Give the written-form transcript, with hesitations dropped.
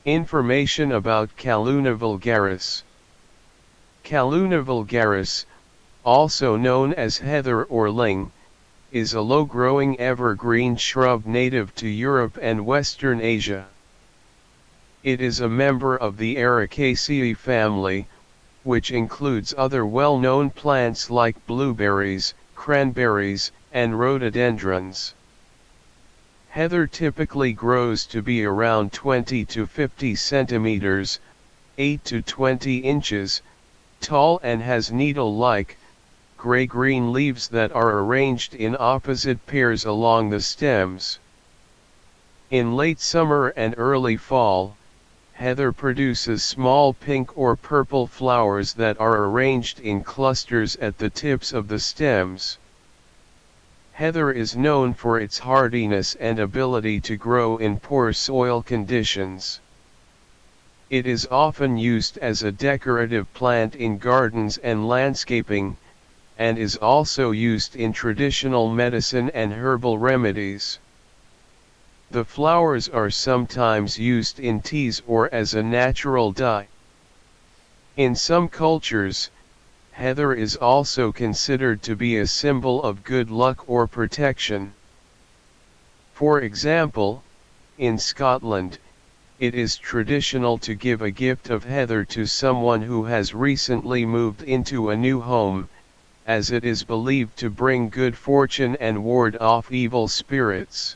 Information about Calluna vulgaris. Calluna vulgaris, also known as heather or ling, is a low-growing evergreen shrub native to Europe and Western Asia. It is a member of the Ericaceae family, which includes other well-known plants like blueberries, cranberries, and rhododendrons. Heather typically grows to be around 20 to 50 centimeters, 8 to 20 inches, tall and has needle-like, gray-green leaves that are arranged in opposite pairs along the stems. In late summer and early fall, heather produces small pink or purple flowers that are arranged in clusters at the tips of the stems. Heather is known for its hardiness and ability to grow in poor soil conditions. It is often used as a decorative plant in gardens and landscaping, and is also used in traditional medicine and herbal remedies. The flowers are sometimes used in teas or as a natural dye. In some cultures, heather is also considered to be a symbol of good luck or protection. For example, in Scotland, it is traditional to give a gift of heather to someone who has recently moved into a new home, as it is believed to bring good fortune and ward off evil spirits.